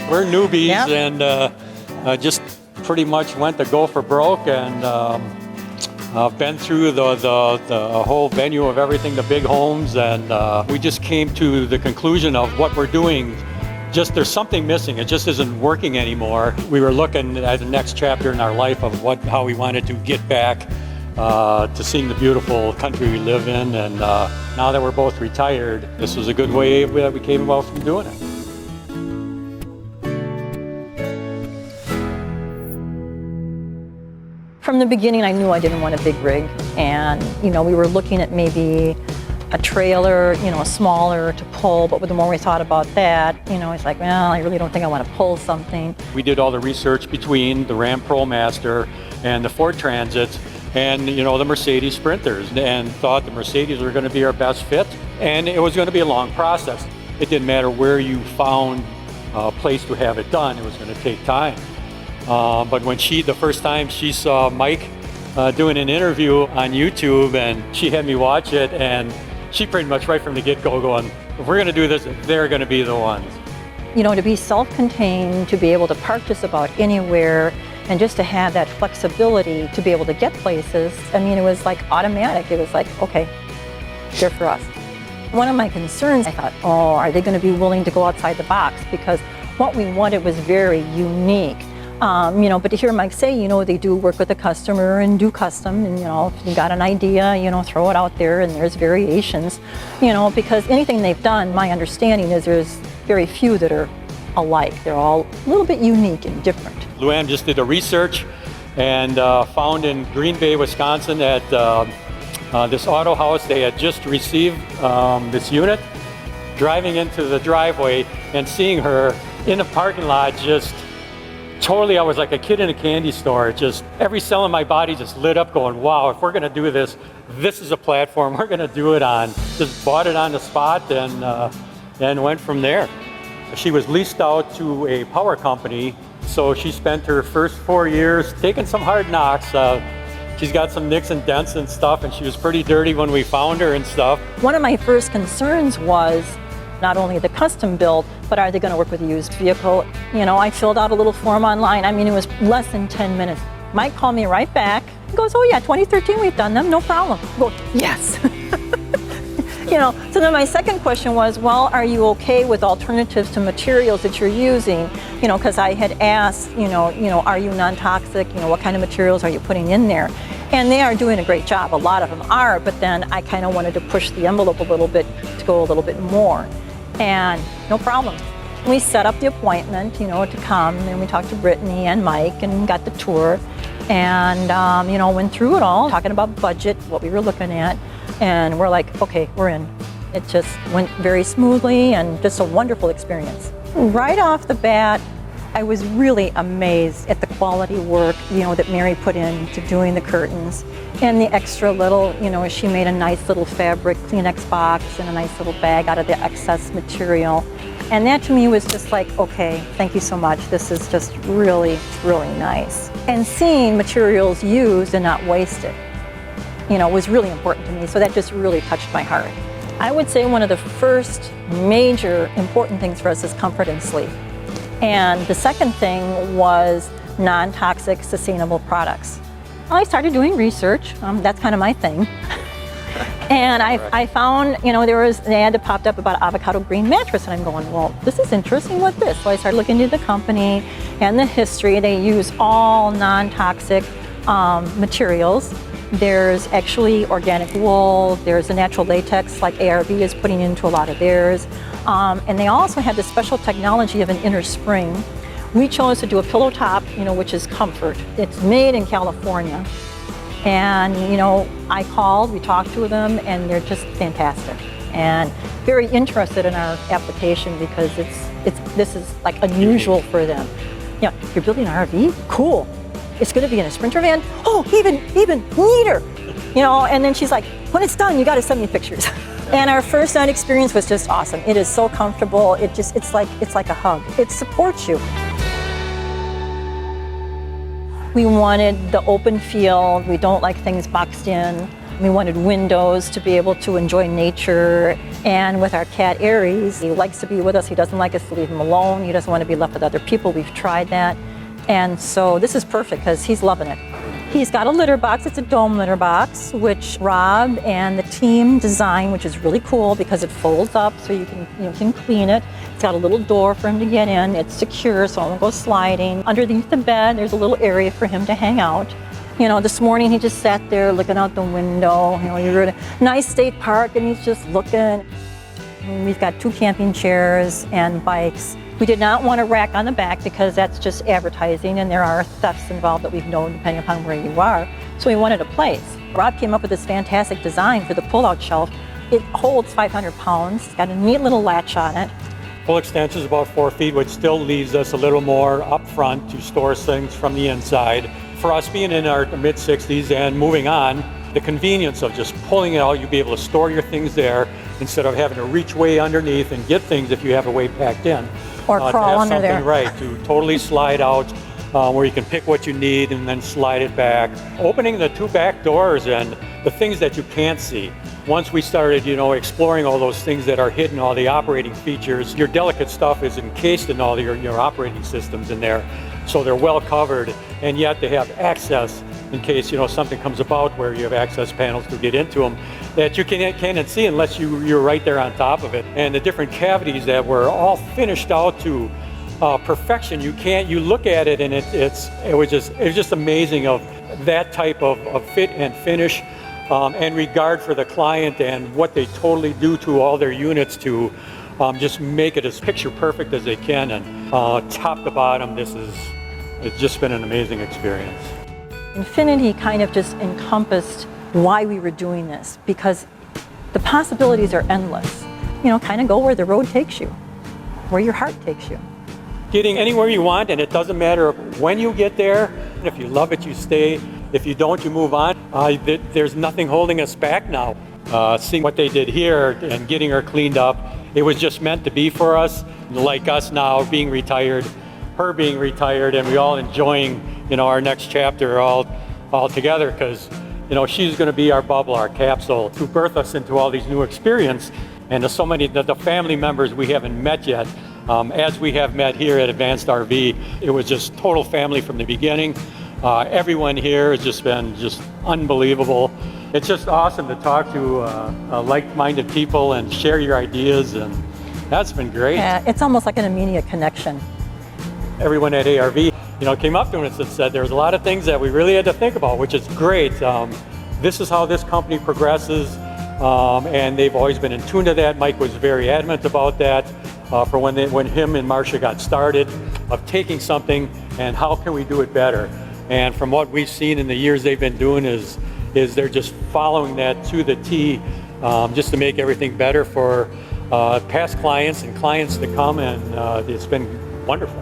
We're newbies, Yep. and just pretty much went to go for broke, and been through the whole venue of everything, the big homes, and we just came to the conclusion of what we're doing. Just there's something missing. It just isn't working anymore. We were looking at the next chapter in our life of how we wanted to get back to seeing the beautiful country we live in, and now that we're both retired, this was a good way that we came about from doing it. From the beginning, I knew I didn't want a big rig, and we were looking at maybe a trailer, smaller to pull, but the more we thought about that, it's like, well, I really don't think I want to pull something. We did all the research between the Ram ProMaster and the Ford Transits and the Mercedes Sprinters, and thought the Mercedes were going to be our best fit, and it was going to be a long process. It didn't matter where you found a place to have it done, it was going to take time. But when the first time she saw Mike doing an interview on YouTube, and she had me watch it, and she pretty much right from the get-go going, if we're going to do this, they're going to be the ones. To be self-contained, to be able to park just about anywhere, and just to have that flexibility to be able to get places, it was like automatic. It was like, okay, they're for us. One of my concerns, I thought, are they going to be willing to go outside the box? Because what we wanted was very unique. But to hear Mike say, they do work with the customer and do custom, and if you got an idea, throw it out there, and there's variations, because anything they've done, my understanding is there's very few that are alike. They're all a little bit unique and different. Luann just did a research and found in Green Bay, Wisconsin, at this auto house, they had just received this unit. Driving into the driveway and seeing her in the parking lot, just totally, I was like a kid in a candy store. Just every cell in my body just lit up going, wow, if we're going to do this, this is a platform we're going to do it on. Just bought it on the spot and went from there. She was leased out to a power company, so she spent her first 4 years taking some hard knocks. She's got some nicks and dents and stuff, and she was pretty dirty when we found her and stuff. One of my first concerns was not only the custom build, but are they going to work with a used vehicle? I filled out a little form online. It was less than 10 minutes. Mike called me right back. He goes, oh yeah, 2013, we've done them, no problem. I go, yes. So then my second question was, well, are you okay with alternatives to materials that you're using? Because I had asked, are you non-toxic? What kind of materials are you putting in there? And they are doing a great job. A lot of them are, but then I kind of wanted to push the envelope a little bit to go a little bit more. And no problem. We set up the appointment, to come, and we talked to Brittany and Mike and got the tour, and went through it all, talking about budget, what we were looking at, and we're like, okay, we're in. It just went very smoothly and just a wonderful experience. Right off the bat, I was really amazed at the quality work, that Mary put into doing the curtains, and the extra little, she made a nice little fabric Kleenex box and a nice little bag out of the excess material. And that to me was just like, okay, thank you so much. This is just really, really nice. And seeing materials used and not wasted, was really important to me. So that just really touched my heart. I would say one of the first major important things for us is comfort and sleep. And the second thing was non-toxic, sustainable products. I started doing research. That's kind of my thing. And I found, there was an ad that popped up about avocado green mattress, and I'm going, well, this is interesting. What's this? So I started looking into the company and the history. They use all non-toxic materials. There's actually organic wool. There's a natural latex, like ARV is putting into a lot of theirs. And they also have this special technology of an inner spring. We chose to do a pillow top, which is comfort. It's made in California. And, I called, we talked to them, and they're just fantastic. And very interested in our application because this is like unusual for them. You're building an RV? Cool. It's going to be in a Sprinter van? Oh, even neater. And then she's like, when it's done, you got to send me pictures. And our first night experience was just awesome. It is so comfortable. It's like a hug. It supports you. We wanted the open feel. We don't like things boxed in. We wanted windows to be able to enjoy nature. And with our cat Aries, he likes to be with us. He doesn't like us to leave him alone. He doesn't want to be left with other people. We've tried that. And so this is perfect because he's loving it. He's got a litter box. It's a dome litter box, which Rob and the team designed, which is really cool because it folds up so you can clean it. It's got a little door for him to get in. It's secure, so it won't go sliding. Underneath the bed, there's a little area for him to hang out. This morning he just sat there looking out the window. You're at a nice state park and he's just looking. And we've got 2 camping chairs and bikes. We did not want a rack on the back because that's just advertising and there are thefts involved that we've known depending upon where you are. So we wanted a place. Rob came up with this fantastic design for the pull-out shelf. It holds 500 pounds. It's got a neat little latch on it. Full extension is about 4 feet, which still leaves us a little more up front to store things from the inside. For us being in our mid-60s and moving on, the convenience of just pulling it out, you'll be able to store your things there instead of having to reach way underneath and get things if you have it way packed in. Or crawl under there. Right, to totally slide out where you can pick what you need and then slide it back. Opening the 2 back doors and the things that you can't see. Once we started, exploring all those things that are hidden, all the operating features, your delicate stuff is encased in all your operating systems in there. So they're well covered, and yet they have access in case something comes about where you have access panels to get into them that you can't see unless you're right there on top of it. And the different cavities that were all finished out to perfection. You look at it and it was just amazing of that type of fit and finish and regard for the client and what they totally do to all their units to just make it as picture perfect as they can. And top to bottom, it's just been an amazing experience. Infinity kind of just encompassed why we were doing this because the possibilities are endless. Kind of go where the road takes you, where your heart takes you. Getting anywhere you want, and it doesn't matter when you get there. If you love it, you stay. If you don't, you move on. There's nothing holding us back now. Seeing what they did here and getting her cleaned up, it was just meant to be for us. Like us now being retired, her being retired, and we all enjoying our next chapter all together because she's going to be our bubble, our capsule to birth us into all these new experiences. And to so many the family members we haven't met yet, as we have met here at Advanced RV, it was just total family from the beginning. Everyone here has just been unbelievable. It's just awesome to talk to like-minded people and share your ideas, and that's been great. Yeah, it's almost like an immediate connection. Everyone at ARV, came up to us and said there's a lot of things that we really had to think about, which is great. This is how this company progresses, and they've always been in tune to that. Mike was very adamant about that for when him and Marcia got started, of taking something and how can we do it better. And from what we've seen in the years they've been doing is they're just following that to the T, just to make everything better for past clients and clients to come, and it's been wonderful.